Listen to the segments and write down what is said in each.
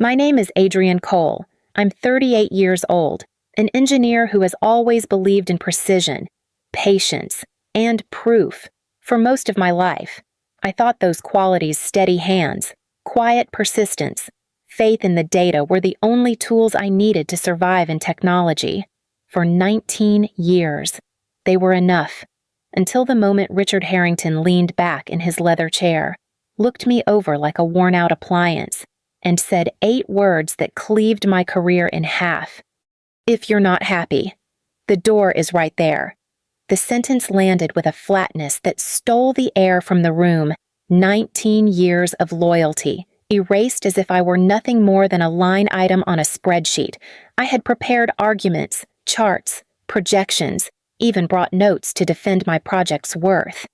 My name is Adrian Cole. I'm 38 years old, an engineer who has always believed in precision, patience, and proof for most of my life. I thought those qualities, steady hands, quiet persistence, faith in the data, were the only tools I needed to survive in technology. For 19 years, they were enough, until the moment Richard Harrington leaned back in his leather chair, looked me over like a worn-out appliance, and said 8 words that cleaved my career in half. "If you're not happy, the door is right there." The sentence landed with a flatness that stole the air from the room. 19 years of loyalty, erased as if I were nothing more than a line item on a spreadsheet. I had prepared arguments, charts, projections, even brought notes to defend my project's worth.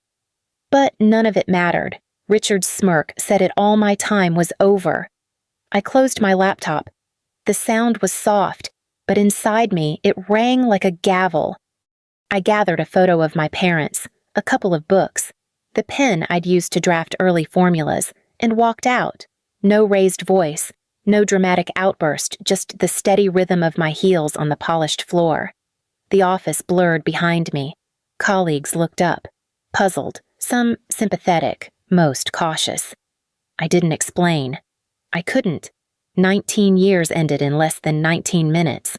But none of it mattered. Richard's smirk said all my time was over. I closed my laptop. The sound was soft, but inside me it rang like a gavel. I gathered a photo of my parents, a couple of books, the pen I'd used to draft early formulas, and walked out. No raised voice, no dramatic outburst, just the steady rhythm of my heels on the polished floor. The office blurred behind me. Colleagues looked up, puzzled, some sympathetic, most cautious. I didn't explain. I couldn't. 19 years ended in less than 19 minutes.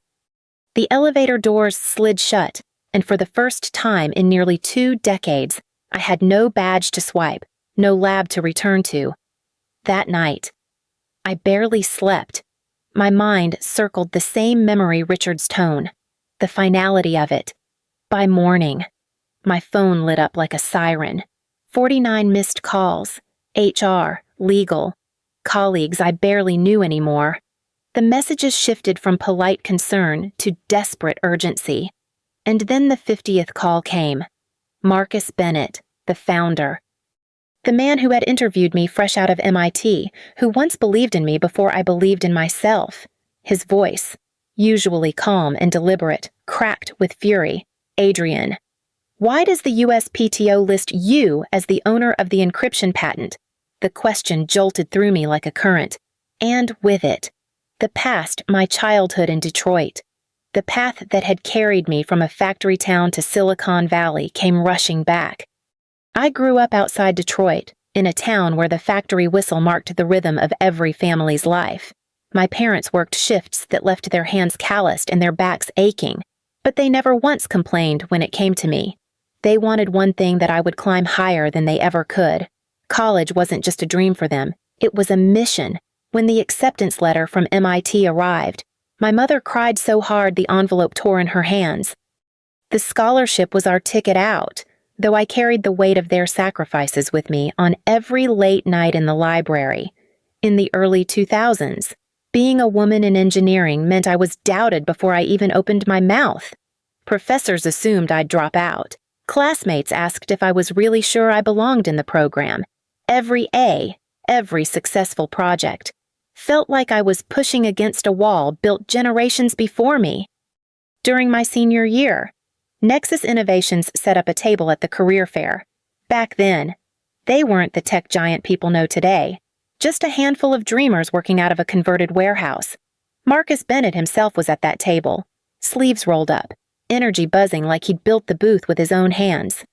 The elevator doors slid shut, and for the first time in nearly 2 decades, I had no badge to swipe, no lab to return to. That night, I barely slept. My mind circled the same memory, Richard's tone, the finality of it. By morning, my phone lit up like a siren. 49 missed calls, HR, legal, colleagues I barely knew anymore. The messages shifted from polite concern to desperate urgency. And then the 50th call came. Marcus Bennett, the founder. The man who had interviewed me fresh out of MIT, who once believed in me before I believed in myself. His voice, usually calm and deliberate, cracked with fury. "Adrian, why does the USPTO list you as the owner of the encryption patent?" The question jolted through me like a current, and with it, the past, my childhood in Detroit. The path that had carried me from a factory town to Silicon Valley came rushing back. I grew up outside Detroit, in a town where the factory whistle marked the rhythm of every family's life. My parents worked shifts that left their hands calloused and their backs aching, but they never once complained when it came to me. They wanted one thing: that I would climb higher than they ever could. College wasn't just a dream for them, it was a mission. When the acceptance letter from MIT arrived, my mother cried so hard the envelope tore in her hands. The scholarship was our ticket out, though I carried the weight of their sacrifices with me on every late night in the library. In the early 2000s, being a woman in engineering meant I was doubted before I even opened my mouth. Professors assumed I'd drop out. Classmates asked if I was really sure I belonged in the program. Every A, every successful project, felt like I was pushing against a wall built generations before me. During my senior year, Nexus Innovations set up a table at the career fair. Back then, they weren't the tech giant people know today, just a handful of dreamers working out of a converted warehouse. Marcus Bennett himself was at that table, sleeves rolled up, energy buzzing like he'd built the booth with his own hands.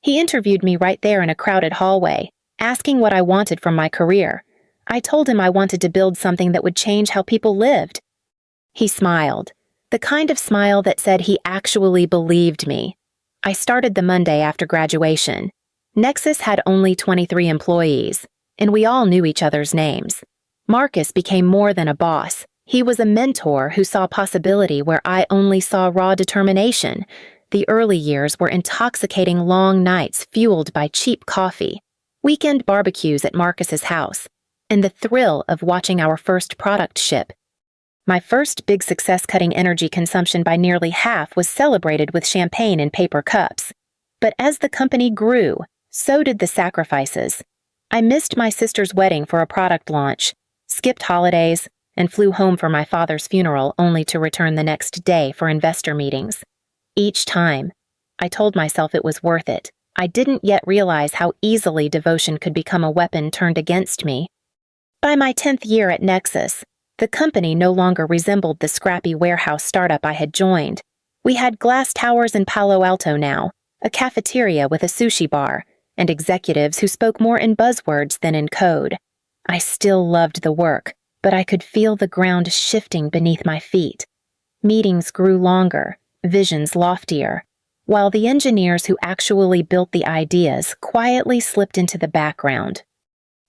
He interviewed me right there in a crowded hallway, asking what I wanted from my career. I told him I wanted to build something that would change how people lived. He smiled, the kind of smile that said he actually believed me. I started the Monday after graduation. Nexus had only 23 employees, and we all knew each other's names. Marcus became more than a boss. He was a mentor who saw possibility where I only saw raw determination. The early years were intoxicating long nights fueled by cheap coffee, weekend barbecues at Marcus's house, and the thrill of watching our first product ship. My first big success, cutting energy consumption by nearly half, was celebrated with champagne in paper cups. But as the company grew, so did the sacrifices. I missed my sister's wedding for a product launch, skipped holidays, and flew home for my father's funeral only to return the next day for investor meetings. Each time, I told myself it was worth it. I didn't yet realize how easily devotion could become a weapon turned against me. By my 10th year at Nexus, The company no longer resembled the scrappy warehouse startup I had joined. We had glass towers in Palo Alto now, a cafeteria with a sushi bar, and executives who spoke more in buzzwords than in code. I still loved the work, but I could feel the ground shifting beneath my feet. Meetings grew longer, visions loftier, while the engineers who actually built the ideas quietly slipped into the background.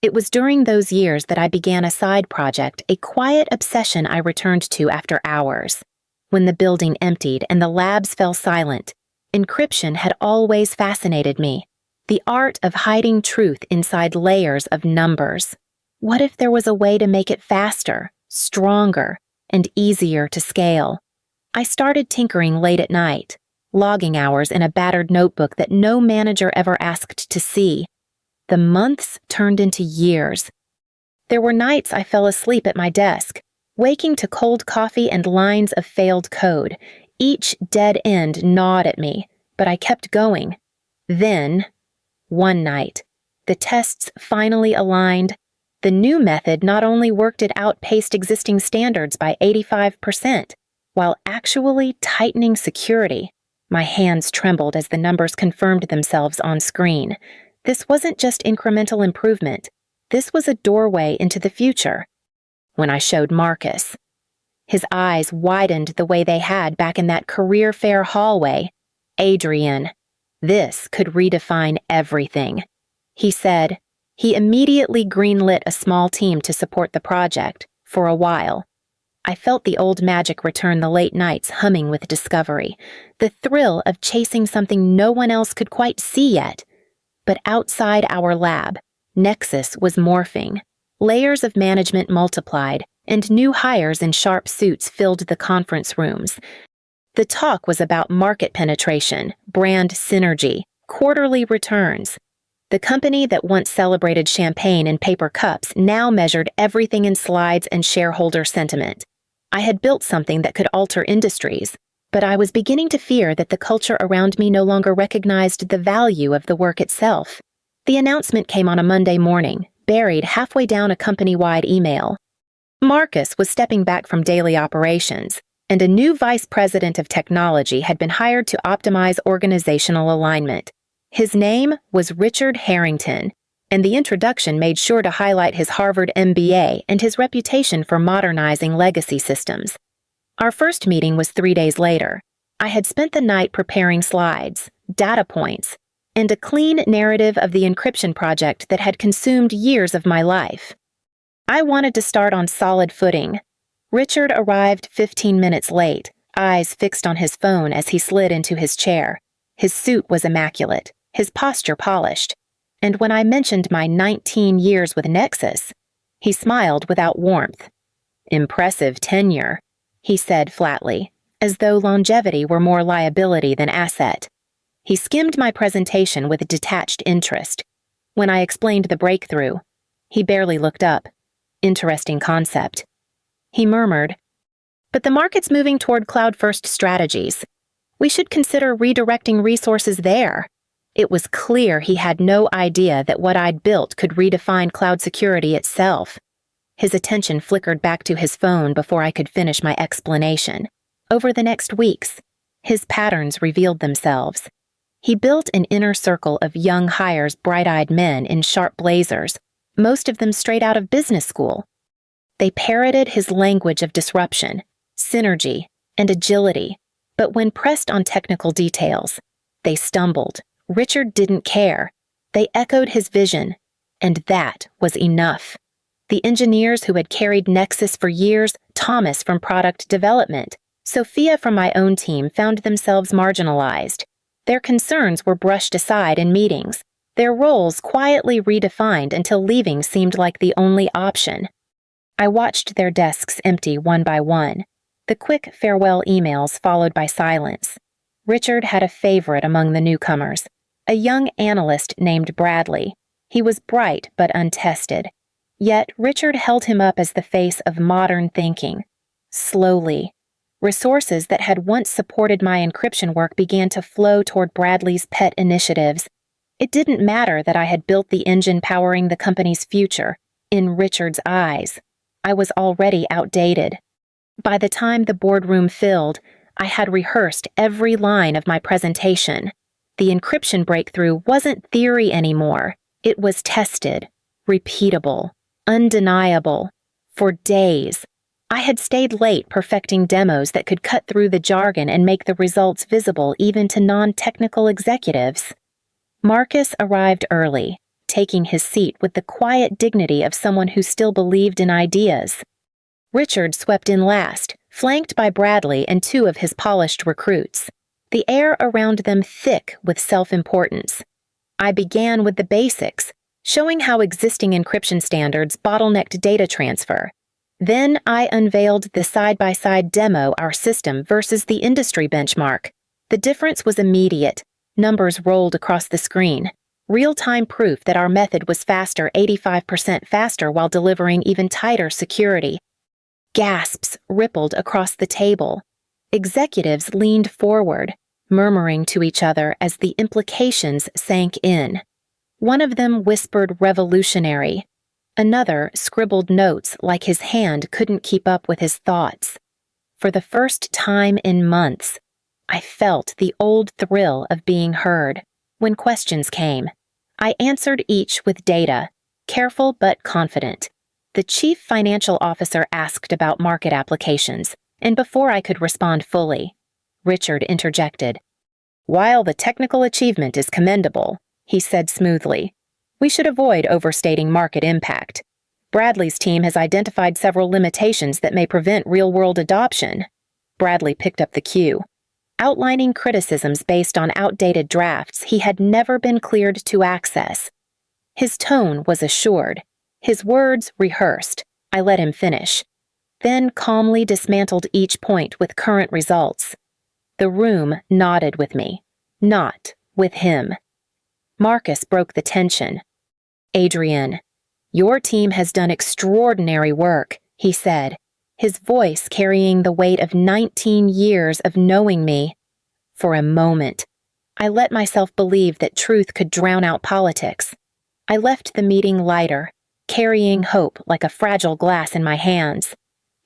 It was during those years that I began a side project, a quiet obsession I returned to after hours. When the building emptied and the labs fell silent, encryption had always fascinated me. The art of hiding truth inside layers of numbers. What if there was a way to make it faster, stronger, and easier to scale? I started tinkering late at night, logging hours in a battered notebook that no manager ever asked to see. The months turned into years. There were nights I fell asleep at my desk, waking to cold coffee and lines of failed code. Each dead end gnawed at me, but I kept going. Then, one night, the tests finally aligned. The new method not only worked, it outpaced existing standards by 85%, while actually tightening security. My hands trembled as the numbers confirmed themselves on screen. This wasn't just incremental improvement. This was a doorway into the future. When I showed Marcus, his eyes widened the way they had back in that career fair hallway. "Adrian, this could redefine everything," he said. He immediately greenlit a small team to support the project, for a while. I felt the old magic return, the late nights humming with discovery, the thrill of chasing something no one else could quite see yet. But outside our lab, Nexus was morphing. Layers of management multiplied, and new hires in sharp suits filled the conference rooms. The talk was about market penetration, brand synergy, quarterly returns. The company that once celebrated champagne in paper cups now measured everything in slides and shareholder sentiment. I had built something that could alter industries, but I was beginning to fear that the culture around me no longer recognized the value of the work itself. The announcement came on a Monday morning, buried halfway down a company-wide email. Marcus was stepping back from daily operations, and a new vice president of technology had been hired to optimize organizational alignment. His name was Richard Harrington, and the introduction made sure to highlight his Harvard MBA and his reputation for modernizing legacy systems. Our first meeting was 3 days later. I had spent the night preparing slides, data points, and a clean narrative of the encryption project that had consumed years of my life. I wanted to start on solid footing. Richard arrived 15 minutes late, eyes fixed on his phone as he slid into his chair. His suit was immaculate, his posture polished, and when I mentioned my 19 years with Nexus, he smiled without warmth. "Impressive tenure," he said flatly, as though longevity were more liability than asset. He skimmed my presentation with detached interest. When I explained the breakthrough, he barely looked up. "Interesting concept." He murmured, "But the market's moving toward cloud-first strategies. We should consider redirecting resources there." It was clear he had no idea that what I'd built could redefine cloud security itself. His attention flickered back to his phone before I could finish my explanation. Over the next weeks, his patterns revealed themselves. He built an inner circle of young hires, bright-eyed men in sharp blazers, most of them straight out of business school. They parroted his language of disruption, synergy, and agility, but when pressed on technical details, they stumbled. Richard didn't care. They echoed his vision, and that was enough. The engineers who had carried Nexus for years, Thomas from product development, Sophia from my own team, found themselves marginalized. Their concerns were brushed aside in meetings, their roles quietly redefined until leaving seemed like the only option. I watched their desks empty one by one, the quick farewell emails followed by silence. Richard had a favorite among the newcomers, a young analyst named Bradley. He was bright but untested. Yet Richard held him up as the face of modern thinking. Slowly, resources that had once supported my encryption work began to flow toward Bradley's pet initiatives. It didn't matter that I had built the engine powering the company's future. In Richard's eyes, I was already outdated. By the time the boardroom filled, I had rehearsed every line of my presentation. The encryption breakthrough wasn't theory anymore. It was tested, repeatable, undeniable. For days, I had stayed late perfecting demos that could cut through the jargon and make the results visible even to non-technical executives. Marcus arrived early, taking his seat with the quiet dignity of someone who still believed in ideas. Richard swept in last, flanked by Bradley and two of his polished recruits, the air around them thick with self-importance. I began with the basics, showing how existing encryption standards bottlenecked data transfer. Then I unveiled the side-by-side demo our system versus the industry benchmark. The difference was immediate. Numbers rolled across the screen. Real-time proof that our method was faster, 85% faster, while delivering even tighter security. Gasps rippled across the table. Executives leaned forward, murmuring to each other as the implications sank in. One of them whispered revolutionary. Another scribbled notes like his hand couldn't keep up with his thoughts. For the first time in months, I felt the old thrill of being heard. When questions came, I answered each with data, careful but confident. The chief financial officer asked about market applications, and before I could respond fully, Richard interjected. "While the technical achievement is commendable," he said smoothly, "we should avoid overstating market impact. Bradley's team has identified several limitations that may prevent real-world adoption." Bradley picked up the cue, outlining criticisms based on outdated drafts he had never been cleared to access. His tone was assured, his words rehearsed. I let him finish, then calmly dismantled each point with current results. The room nodded with me, not with him. Marcus broke the tension. "Adrian, your team has done extraordinary work," he said, his voice carrying the weight of 19 years of knowing me. For a moment, I let myself believe that truth could drown out politics. I left the meeting lighter, carrying hope like a fragile glass in my hands.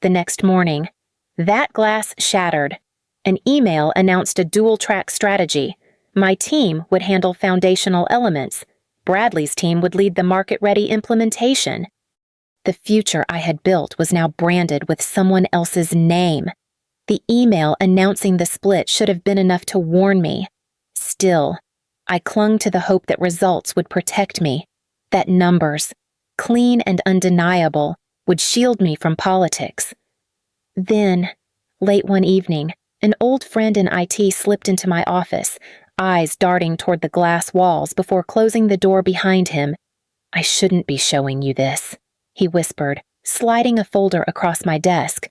The next morning, that glass shattered. An email announced a dual-track strategy. My team would handle foundational elements. Bradley's team would lead the market-ready implementation. The future I had built was now branded with someone else's name. The email announcing the split should have been enough to warn me. Still, I clung to the hope that results would protect me, that numbers, clean and undeniable, would shield me from politics. Then, late one evening, an old friend in IT slipped into my office, eyes darting toward the glass walls before closing the door behind him. "I shouldn't be showing you this," he whispered, sliding a folder across my desk.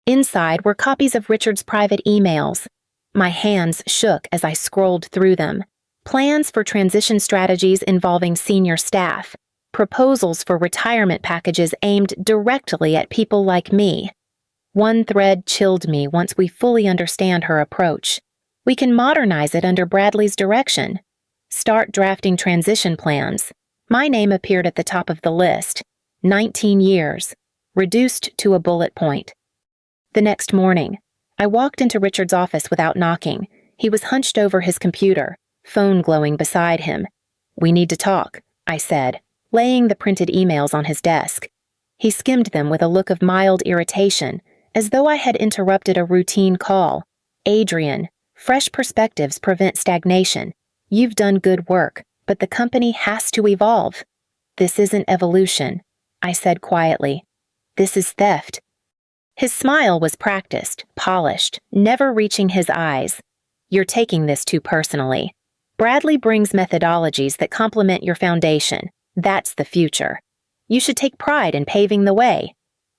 Inside were copies of Richard's private emails. My hands shook as I scrolled through them. Plans for transition strategies involving senior staff. Proposals for retirement packages aimed directly at people like me. One thread chilled me once we fully understand her approach. We can modernize it under Bradley's direction. Start drafting transition plans. My name appeared at the top of the list. 19 years, reduced to a bullet point. The next morning, I walked into Richard's office without knocking. He was hunched over his computer, phone glowing beside him. "We need to talk," I said, laying the printed emails on his desk. He skimmed them with a look of mild irritation, as though I had interrupted a routine call. "Adrian, fresh perspectives prevent stagnation. You've done good work, but the company has to evolve." "This isn't evolution," I said quietly. "This is theft." His smile was practiced, polished, never reaching his eyes. "You're taking this too personally. Bradley brings methodologies that complement your foundation. That's the future. You should take pride in paving the way."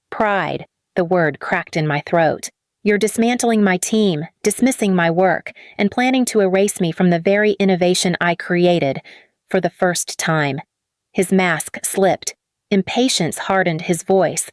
Pride, the word cracked in my throat. "You're dismantling my team, dismissing my work, and planning to erase me from the very innovation I created for the first time." His mask slipped. Impatience hardened his voice.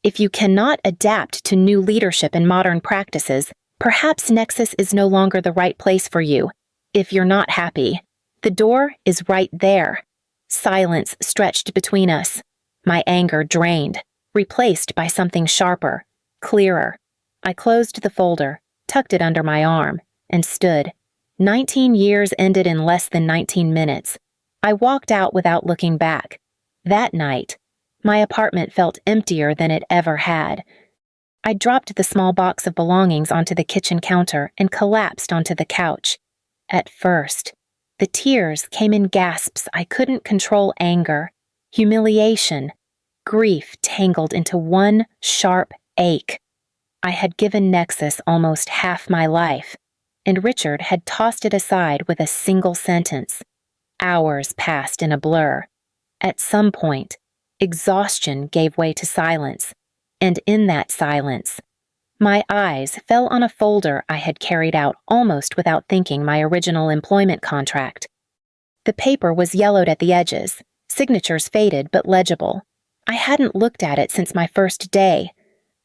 "If you cannot adapt to new leadership and modern practices, perhaps Nexus is no longer the right place for you. If you're not happy, the door is right there." Silence stretched between us. My anger drained. replaced by something sharper, clearer. I closed the folder, tucked it under my arm, and stood. 19 years ended in less than 19 minutes. I walked out without looking back. That night, my apartment felt emptier than it ever had. I dropped the small box of belongings onto the kitchen counter and collapsed onto the couch. At first, the tears came in gasps. I couldn't control anger, humiliation, grief tangled into one sharp ache. I had given Nexus almost half my life, and Richard had tossed it aside with a single sentence. Hours passed in a blur. At some point, exhaustion gave way to silence, and in that silence, my eyes fell on a folder I had carried out almost without thinking, my original employment contract. The paper was yellowed at the edges, signatures faded but legible. I hadn't looked at it since my first day.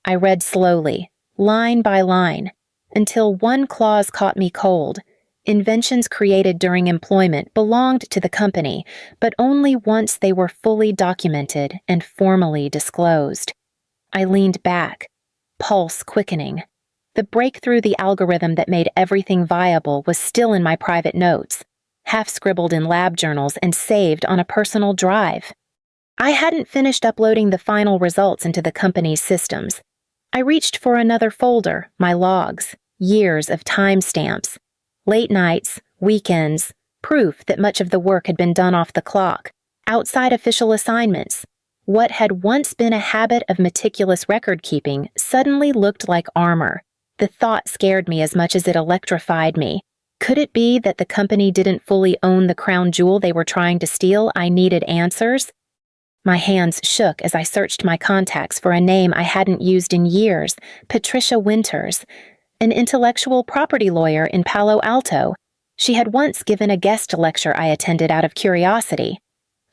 I read slowly, line by line, until one clause caught me cold. Inventions created during employment belonged to the company, but only once they were fully documented and formally disclosed. I leaned back, pulse quickening. The breakthrough, the algorithm that made everything viable, was still in my private notes, half scribbled in lab journals and saved on a personal drive. I hadn't finished uploading the final results into the company's systems. I reached for another folder, my logs, years of timestamps, late nights, weekends, proof that much of the work had been done off the clock, outside official assignments. What had once been a habit of meticulous record-keeping suddenly looked like armor. The thought scared me as much as it electrified me. Could it be that the company didn't fully own the crown jewel they were trying to steal? I needed answers. My hands shook as I searched my contacts for a name I hadn't used in years: Patricia Winters, an intellectual property lawyer in Palo Alto. She had once given a guest lecture I attended out of curiosity.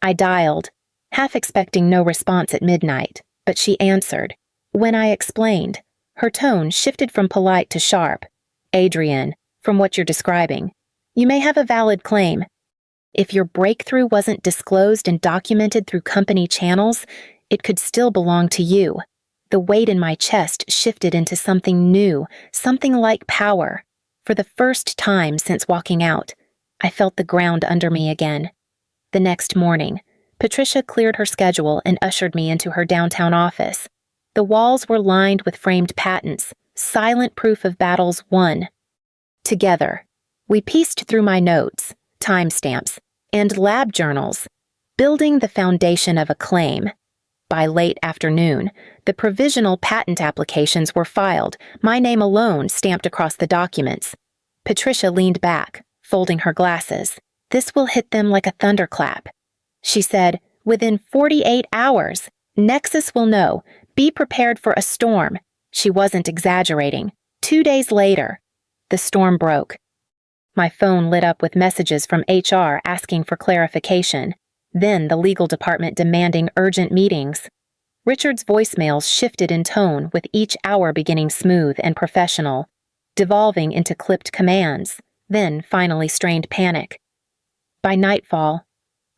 I dialed, half expecting no response at midnight, but she answered. When I explained, her tone shifted from polite to sharp. "Adrian, from what you're describing, you may have a valid claim. If your breakthrough wasn't disclosed and documented through company channels, it could still belong to you." The weight in my chest shifted into something new, something like power. For the first time since walking out, I felt the ground under me again. The next morning, Patricia cleared her schedule and ushered me into her downtown office. The walls were lined with framed patents, silent proof of battles won. Together, we pieced through my notes, timestamps, and lab journals, building the foundation of a claim. By late afternoon, the provisional patent applications were filed, my name alone stamped across the documents. Patricia leaned back, folding her glasses. "This will hit them like a thunderclap." She said, "Within 48 hours, Nexus will know. Be prepared for a storm." She wasn't exaggerating. 2 days later, the storm broke. My phone lit up with messages from HR asking for clarification. Then the legal department demanding urgent meetings. Richard's voicemails shifted in tone, with each hour beginning smooth and professional, devolving into clipped commands, then finally strained panic. By nightfall,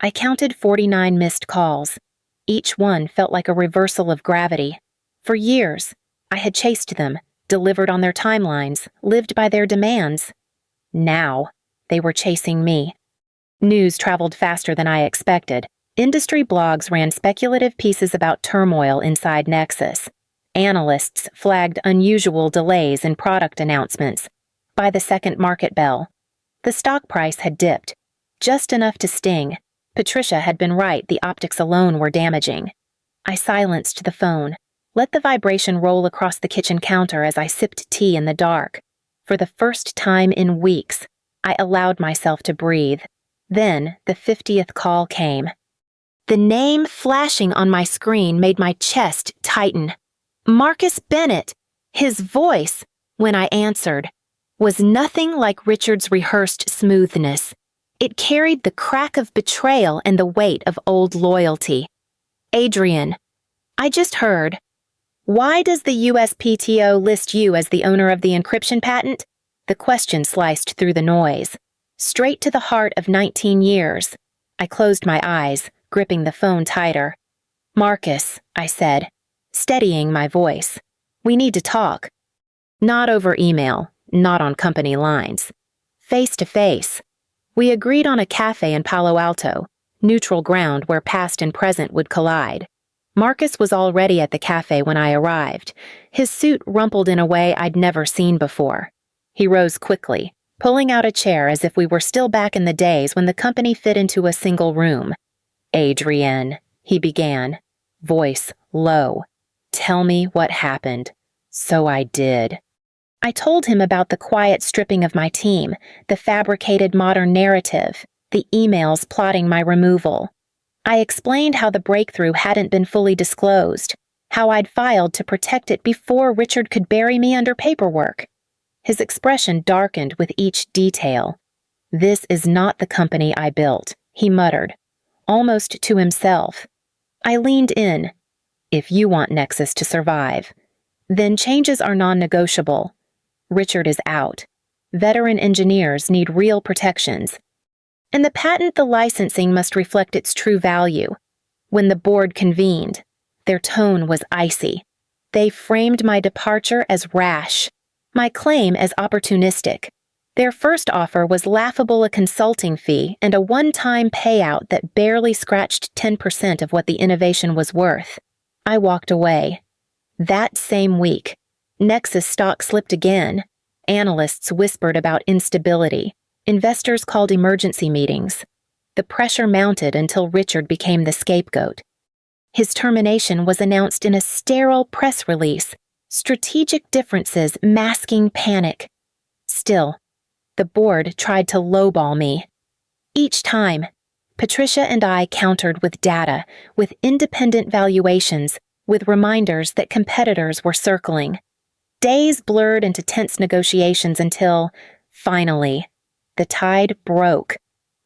I counted 49 missed calls. Each one felt like a reversal of gravity. For years, I had chased them, delivered on their timelines, lived by their demands. Now, they were chasing me. News traveled faster than I expected. Industry blogs ran speculative pieces about turmoil inside Nexus. Analysts flagged unusual delays in product announcements. By the second market bell, the stock price had dipped, just enough to sting. Patricia had been right, the optics alone were damaging. I silenced the phone, let the vibration roll across the kitchen counter as I sipped tea in the dark. For the first time in weeks, I allowed myself to breathe. Then the 50th call came. The name flashing on my screen made my chest tighten. Marcus Bennett. His voice, when I answered, was nothing like Richard's rehearsed smoothness. It carried the crack of betrayal and the weight of old loyalty. "Adrian, I just heard. Why does the USPTO list you as the owner of the encryption patent?" The question sliced through the noise, straight to the heart of 19 years. I closed my eyes, gripping the phone tighter. "Marcus," I said, steadying my voice. "We need to talk. Not over email, not on company lines. Face to face." We agreed on a cafe in Palo Alto, neutral ground where past and present would collide. Marcus was already at the cafe when I arrived, his suit rumpled in a way I'd never seen before. He rose quickly, pulling out a chair as if we were still back in the days when the company fit into a single room. "Adrienne," he began, voice low. "Tell me what happened." So I did. I told him about the quiet stripping of my team, the fabricated modern narrative, the emails plotting my removal. I explained how the breakthrough hadn't been fully disclosed, how I'd filed to protect it before Richard could bury me under paperwork. His expression darkened with each detail. "This is not the company I built," he muttered, almost to himself. I leaned in. "If you want Nexus to survive, then changes are non-negotiable. Richard is out. Veteran engineers need real protections. And the patent, the licensing must reflect its true value." When the board convened, their tone was icy. They framed my departure as rash, my claim as opportunistic. Their first offer was laughable, a consulting fee and a one-time payout that barely scratched 10% of what the innovation was worth. I walked away. That same week, Nexus stock slipped again. Analysts whispered about instability. Investors called emergency meetings. The pressure mounted until Richard became the scapegoat. His termination was announced in a sterile press release, strategic differences masking panic. Still, the board tried to lowball me. Each time, Patricia and I countered with data, with independent valuations, with reminders that competitors were circling. Days blurred into tense negotiations until, finally, the tide broke.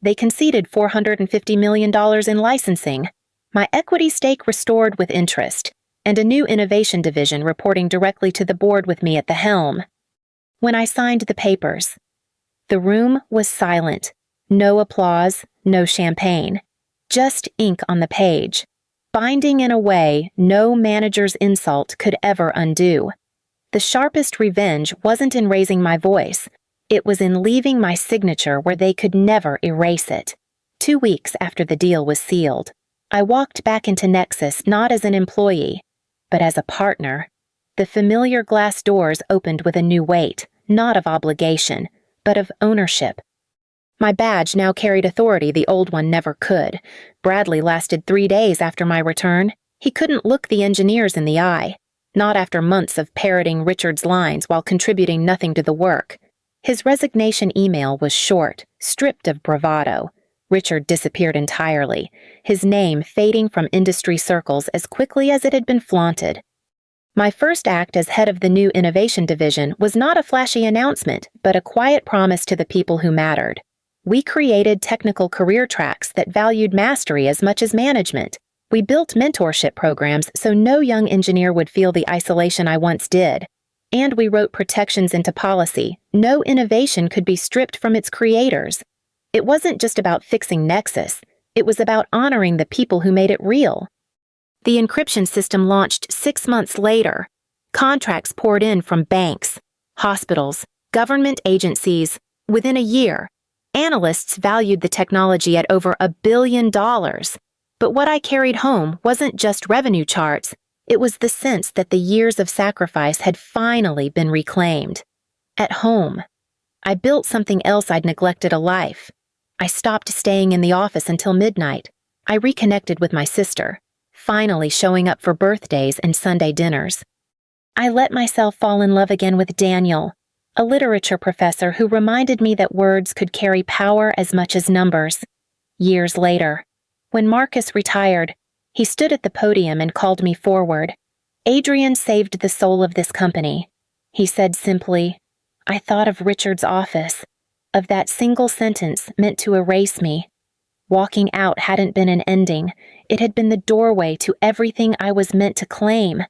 They conceded $450 million in licensing, my equity stake restored with interest, and a new innovation division reporting directly to the board with me at the helm. When I signed the papers, the room was silent. No applause, no champagne. Just ink on the page, binding in a way no manager's insult could ever undo. The sharpest revenge wasn't in raising my voice. It was in leaving my signature where they could never erase it. 2 weeks after the deal was sealed, I walked back into Nexus not as an employee, but as a partner. The familiar glass doors opened with a new weight, not of obligation, but of ownership. My badge now carried authority the old one never could. Bradley lasted 3 days after my return. He couldn't look the engineers in the eye, not after months of parroting Richard's lines while contributing nothing to the work. His resignation email was short, stripped of bravado. Richard disappeared entirely, his name fading from industry circles as quickly as it had been flaunted. My first act as head of the new innovation division was not a flashy announcement, but a quiet promise to the people who mattered. We created technical career tracks that valued mastery as much as management. We built mentorship programs so no young engineer would feel the isolation I once did. And we wrote protections into policy. No innovation could be stripped from its creators. It wasn't just about fixing Nexus. It was about honoring the people who made it real. The encryption system launched 6 months later. Contracts poured in from banks, hospitals, government agencies. Within a year, analysts valued the technology at over $1 billion. But what I carried home wasn't just revenue charts. It was the sense that the years of sacrifice had finally been reclaimed. At home, I built something else I'd neglected a life. I stopped staying in the office until midnight. I reconnected with my sister, finally showing up for birthdays and Sunday dinners. I let myself fall in love again with Daniel, a literature professor who reminded me that words could carry power as much as numbers. Years later, when Marcus retired, he stood at the podium and called me forward. "Adrienne saved the soul of this company," he said simply. I thought of Richard's office, of that single sentence meant to erase me. Walking out hadn't been an ending. It had been the doorway to everything I was meant to claim.